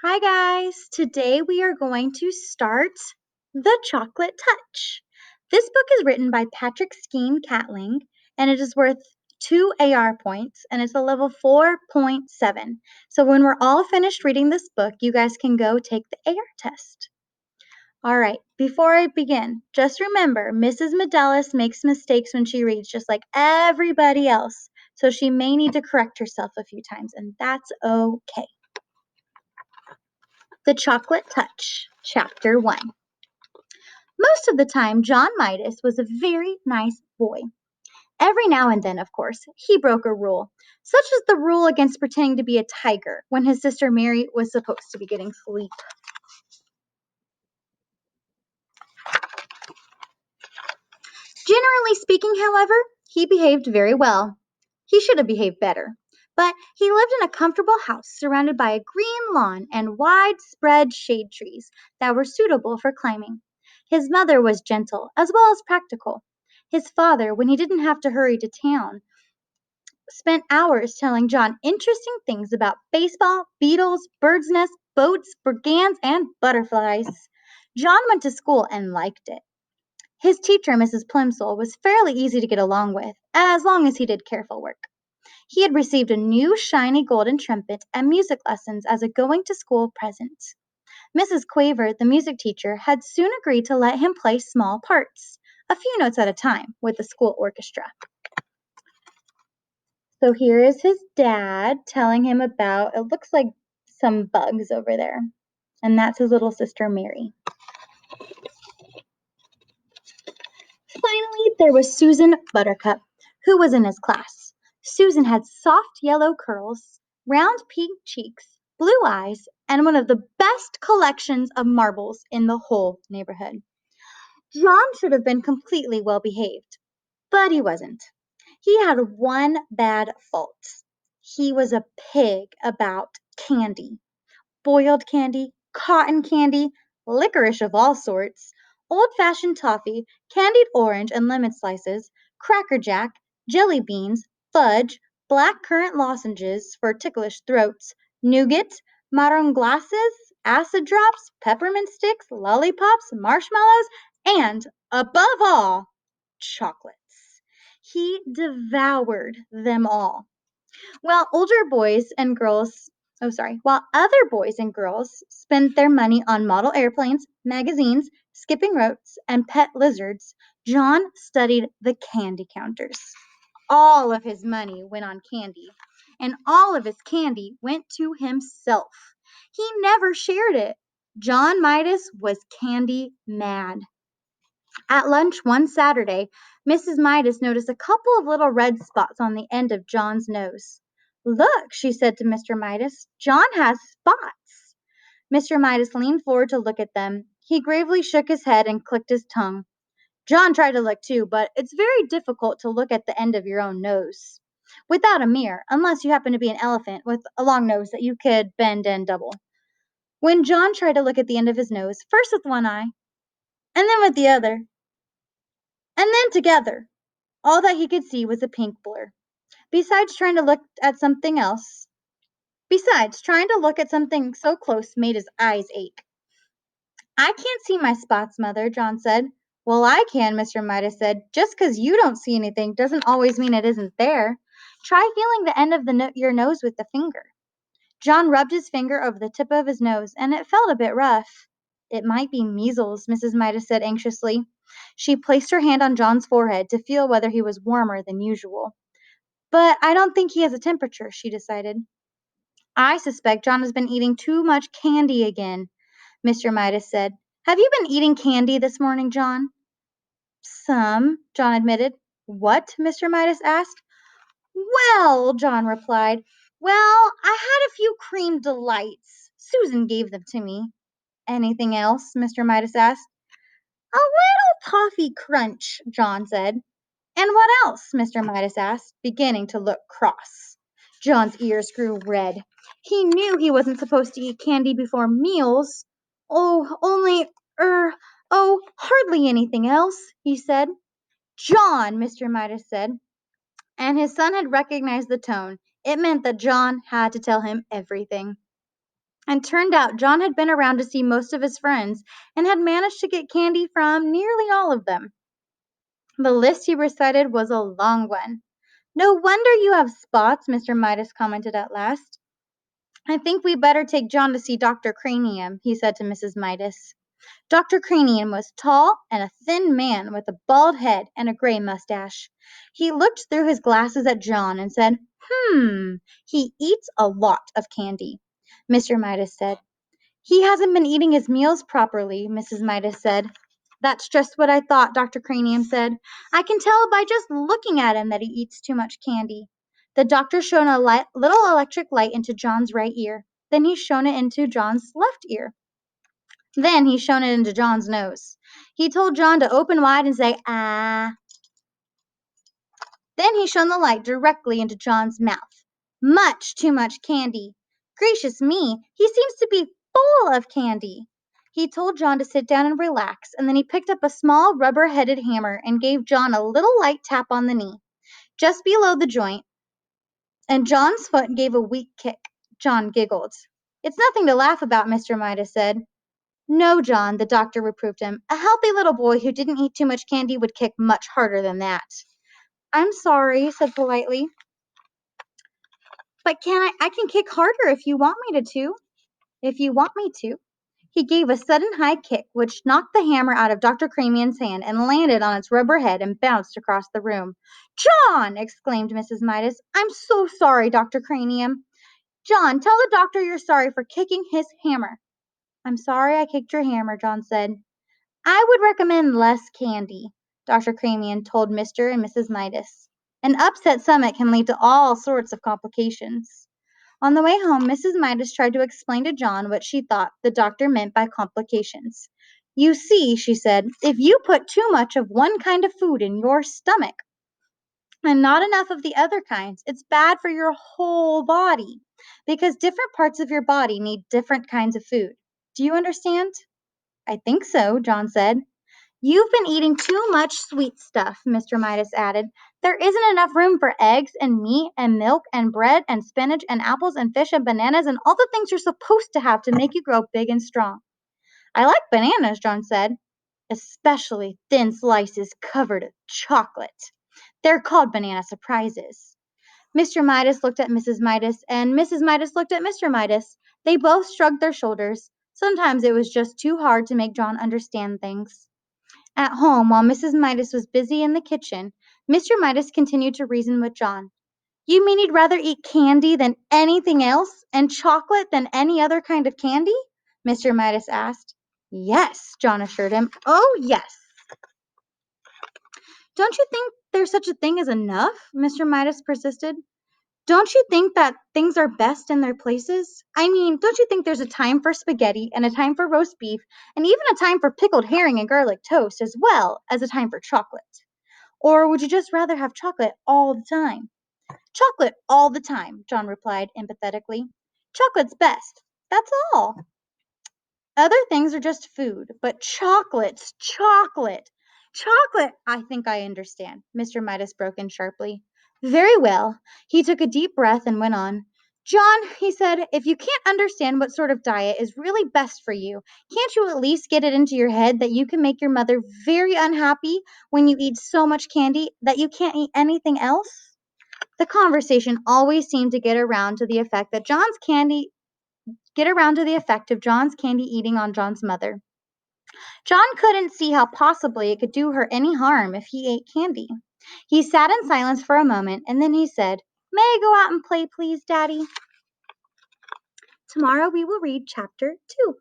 Hi, guys. Today we are going to start The Chocolate Touch. This book is written by Patrick Skeen Catling, and it is worth 2 AR points, and it's a level 4.7. So when we're all finished reading this book, you guys can go take the AR test. All right, before I begin, just remember Mrs. Medellis makes mistakes when she reads, just like everybody else. So she may need to correct herself a few times, and that's okay. The Chocolate Touch, Chapter 1. Most of the time, John Midas was a very nice boy. Every now and then, of course, he broke a rule, such as the rule against pretending to be a tiger when his sister Mary was supposed to be getting sleep. Generally speaking, however, he behaved very well. He should have behaved better. But he lived in a comfortable house surrounded by a green lawn and widespread shade trees that were suitable for climbing. His mother was gentle as well as practical. His father, when he didn't have to hurry to town, spent hours telling John interesting things about baseball, beetles, birds' nests, boats, brigands, and butterflies. John went to school and liked it. His teacher, Mrs. Plimsoll, was fairly easy to get along with, as long as he did careful work. He had received a new shiny golden trumpet and music lessons as a going-to-school present. Mrs. Quaver, the music teacher, had soon agreed to let him play small parts, a few notes at a time, with the school orchestra. So here is his dad telling him about, it looks like some bugs over there, and that's his little sister Mary. Finally, there was Susan Buttercup, who was in his class. Susan had soft yellow curls, round pink cheeks, blue eyes, and one of the best collections of marbles in the whole neighborhood. John should have been completely well behaved, but he wasn't. He had one bad fault. He was a pig about candy. Boiled candy, cotton candy, licorice of all sorts, old-fashioned toffee, candied orange and lemon slices, Cracker Jack, jelly beans, fudge, black currant lozenges for ticklish throats, nougat, marron glasses, acid drops, peppermint sticks, lollipops, marshmallows, and, above all, chocolates. He devoured them all. While other boys and girls spent their money on model airplanes, magazines, skipping ropes, and pet lizards, John studied the candy counters. All of his money went on candy, and all of his candy went to himself. He never shared it. John Midas was candy mad. At lunch one Saturday, Mrs. Midas noticed a couple of little red spots on the end of John's nose. "Look," she said to Mr. Midas, "John has spots." Mr. Midas leaned forward to look at them. He gravely shook his head and clicked his tongue. John tried to look too, but it's very difficult to look at the end of your own nose without a mirror, unless you happen to be an elephant with a long nose that you could bend and double. When John tried to look at the end of his nose, first with one eye, and then with the other, and then together, all that he could see was a pink blur. Besides, trying to look at something so close made his eyes ache. "I can't see my spots, Mother," John said. "Well, I can," Mr. Midas said. "Just 'cause you don't see anything doesn't always mean it isn't there. Try feeling the end of your nose with the finger." John rubbed his finger over the tip of his nose, and it felt a bit rough. "It might be measles," Mrs. Midas said anxiously. She placed her hand on John's forehead to feel whether he was warmer than usual. "But I don't think he has a temperature," she decided. "I suspect John has been eating too much candy again," Mr. Midas said. "Have you been eating candy this morning, John?" "Some," John admitted. "What?" Mr. Midas asked. "Well," John replied, "well, I had a few cream delights. Susan gave them to me." "Anything else?" Mr. Midas asked. "A little toffee crunch," John said. "And what else?" Mr. Midas asked, beginning to look cross. John's ears grew red. He knew he wasn't supposed to eat candy before meals. Hardly anything else," he said. "John," Mr. Midas said, and his son had recognized the tone. It meant that John had to tell him everything. And turned out John had been around to see most of his friends and had managed to get candy from nearly all of them. The list he recited was a long one. "No wonder you have spots," Mr. Midas commented at last. "I think we better take John to see Dr. Cranium," he said to Mrs. Midas. Dr. Cranium was tall and a thin man with a bald head and a gray mustache. He looked through his glasses at John and said, he eats a lot of candy." Mr. Midas said. "He hasn't been eating his meals properly," Mrs. Midas said. "That's just what I thought," Dr. Cranium said. "I can tell by just looking at him that he eats too much candy." The doctor shone a little electric light into John's right ear. Then he shone it into John's left ear. Then he shone it into John's nose. He told John to open wide and say, "Ah." Then he shone the light directly into John's mouth. Much too much candy. Gracious me, he seems to be full of candy. He told John to sit down and relax, and then he picked up a small rubber-headed hammer and gave John a little light tap on the knee, just below the joint, and John's foot gave a weak kick. John giggled. "It's nothing to laugh about," Mr. Midas said. "No, John," the doctor reproved him. "A healthy little boy who didn't eat too much candy would kick much harder than that." "I'm sorry," he said politely, "but I can kick harder if you want me to. If you want me to." He gave a sudden high kick, which knocked the hammer out of Dr. Cranium's hand and landed on its rubber head and bounced across the room. "John!" exclaimed Mrs. Midas. "I'm so sorry, Dr. Cranium." "John, tell the doctor you're sorry for kicking his hammer." "I'm sorry I kicked your hammer," John said. "I would recommend less candy," Dr. Cranium told Mr. and Mrs. Midas. "An upset stomach can lead to all sorts of complications." On the way home, Mrs. Midas tried to explain to John what she thought the doctor meant by complications. "You see," she said, "if you put too much of one kind of food in your stomach and not enough of the other kinds, it's bad for your whole body because different parts of your body need different kinds of food. Do you understand?" "I think so," John said. "You've been eating too much sweet stuff," Mr. Midas added. "There isn't enough room for eggs and meat and milk and bread and spinach and apples and fish and bananas and all the things you're supposed to have to make you grow big and strong." "I like bananas," John said, "especially thin slices covered with chocolate. They're called banana surprises." Mr. Midas looked at Mrs. Midas, and Mrs. Midas looked at Mr. Midas. They both shrugged their shoulders. Sometimes it was just too hard to make John understand things. At home, while Mrs. Midas was busy in the kitchen, Mr. Midas continued to reason with John. "You mean you'd rather eat candy than anything else, and chocolate than any other kind of candy?" Mr. Midas asked. "Yes," John assured him. "Oh, yes." "Don't you think there's such a thing as enough?" Mr. Midas persisted. "Don't you think that things are best in their places? I mean, don't you think there's a time for spaghetti and a time for roast beef and even a time for pickled herring and garlic toast as well as a time for chocolate? Or would you just rather have chocolate all the time?" "Chocolate all the time," John replied empathetically. "Chocolate's best. That's all. Other things are just food, but chocolate's chocolate. Chocolate—" "I think I understand," Mr. Midas broke in sharply. "Very well." He took a deep breath and went on. "John," he said, "if you can't understand what sort of diet is really best for you, can't you at least get it into your head that you can make your mother very unhappy when you eat so much candy that you can't eat anything else?" The conversation always seemed to get around to the effect of John's candy eating on John's mother. John couldn't see how possibly it could do her any harm if he ate candy. He sat in silence for a moment, and then he said, "May I go out and play, please, Daddy?" "Tomorrow we will read chapter 2."